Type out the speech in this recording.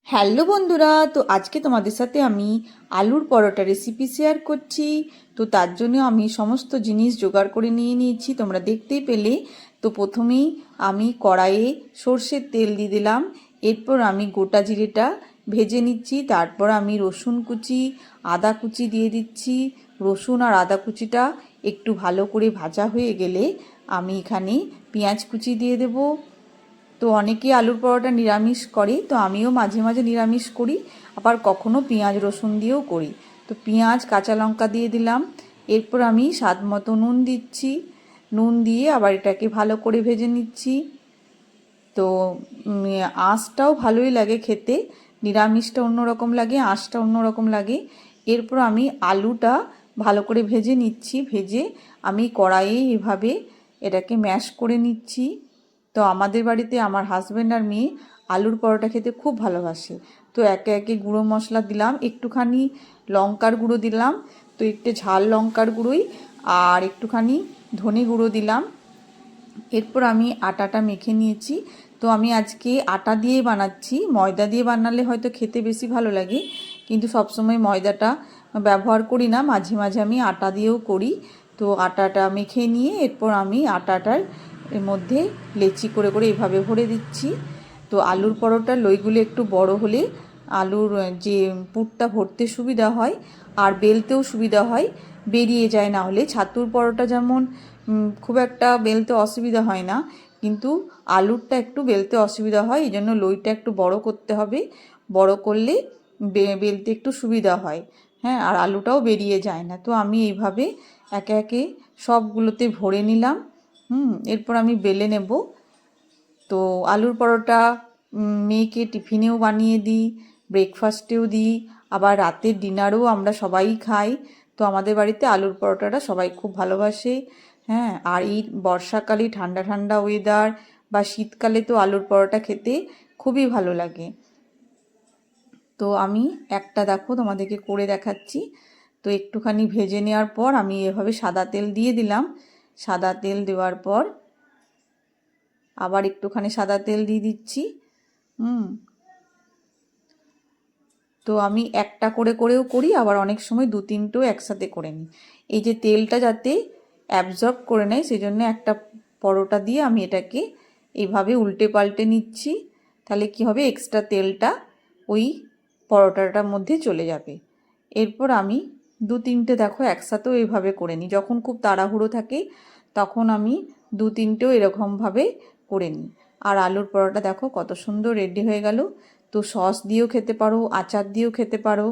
Hello বন্ধুরা, তো আজকে তোমাদের সাথে আমি আলুর পরোটা রেসিপি শেয়ার করছি। তো তার জন্য আমি সমস্ত জিনিস জোগাড় করে নিয়ে নিয়েছি, তোমরা দেখতেই পেলে। তো প্রথমেই আমি কড়াইয়ে সর্ষের তেল দিয়ে দিলাম। এরপর আমি গোটা জিরেটা ভেজে নিচ্ছি। তারপর আমি রসুন কুচি, আদা কুচি দিয়ে দিচ্ছি। রসুন আর আদা কুচিটা একটু ভালো করে ভাজা হয়ে গেলে আমি এখানে পেঁয়াজ কুচি দিয়ে দেবো। তো অনেকেই আলুর পরোটা নিরামিষ করে, তো আমিও মাঝে মাঝে নিরামিষ করি, আবার কখনো পেঁয়াজ রসুন দিয়েও করি। তো পেঁয়াজ কাঁচা লঙ্কা দিয়ে দিলাম। এরপর আমি স্বাদ মতো নুন দিচ্ছি। নুন দিয়ে আবার এটাকে ভালো করে ভেজে নিচ্ছি। তো আঁশটাও ভালোই লাগে খেতে, নিরামিষটা অন্যরকম লাগে, আঁশটা অন্যরকম লাগে। এরপর আমি আলুটা ভালো করে ভেজে নিচ্ছি। ভেজে আমি কড়াইয়ে এভাবে এটাকে ম্যাশ করে নিচ্ছি। তো আমাদের বাড়িতে আমার হাজব্যান্ড আর মেয়ে আলুর পরোটা খেতে খুব ভালোবাসে। তো একে একে গুঁড়ো মশলা দিলাম, একটুখানি লঙ্কার গুঁড়ো দিলাম, তো একটু ঝাল লঙ্কার গুঁড়োই, আর একটুখানি ধনে গুঁড়ো দিলাম। এরপর আমি আটাটা মেখে নিয়েছি। তো আমি আজকে আটা দিয়েই বানাচ্ছি, ময়দা দিয়ে বানালে হয়তো খেতে বেশি ভালো লাগে, কিন্তু সবসময় ময়দাটা ব্যবহার করি না, মাঝে মাঝে আমি আটা দিয়েও করি। তো আটাটা মেখে নিয়ে এরপর আমি আটাটার এর মধ্যে লেচি করে করে এভাবে ভরে দিচ্ছি। তো আলুর পরোটার লইগুলো একটু বড় হলে আলুর যে পুরটা ভরতে সুবিধা হয়, আর বেলতেও সুবিধা হয়, বেরিয়ে যায়। না হলে ছাতুর পরোটা যেমন খুব একটা বেলতে অসুবিধা হয় না, কিন্তু আলুরটা একটু বেলতে অসুবিধা হয়, এই জন্য লইটা একটু বড় করতে হবে। বড় করলে বেলতে একটু সুবিধা হয়। হ্যাঁ, আর আলুটাও বেরিয়ে যায় না। তো আমি এইভাবে একে একে সবগুলোতে ভরে নিলাম। এরপর আমি বেলে নেব। তো আলুর পরোটা মেয়েকে টিফিনেও বানিয়ে দিই, ব্রেকফাস্টেও দিই, আবার রাতের ডিনারেও আমরা সবাই খাই। তো আমাদের বাড়িতে আলুর পরোটাটা সবাই খুব ভালোবাসে। হ্যাঁ, আর এই বর্ষাকালে ঠান্ডা ঠান্ডা ওয়েদার বা শীতকালে তো আলুর পরোটা খেতে খুবই ভালো লাগে। তো আমি একটা দেখো তোমাদেরকে করে দেখাচ্ছি। তো একটুখানি ভেজে নেওয়ার পর আমি এভাবে সাদা তেল দিয়ে দিলাম। সাদা তেল দেওয়ার পর আবার একটুখানি সাদা তেল দিয়ে দিচ্ছি। তো আমি একটা করে করেও করি, আবার অনেক সময় দু তিনটেও একসাথে করে নিই, এই যে তেলটা যাতে অ্যাবজর্ব করে নেয় সেই জন্য একটা পরোটা দিয়ে আমি এটাকে এইভাবে উল্টে পাল্টে নিচ্ছি। তাহলে কি হবে, এক্সট্রা তেলটা ওই পরোটাটার মধ্যে চলে যাবে। এরপর আমি দু তিনটে দেখো একসাথেও এইভাবে করে নিই, যখন খুব তাড়াহুড়ো থাকে তখন আমি দু তিনটেও এরকমভাবে করে নিই। আর আলুর পরোটা দেখো কত সুন্দর রেডি হয়ে গেল। তো সস দিয়েও খেতে পারো, আচার দিয়েও খেতে পারো।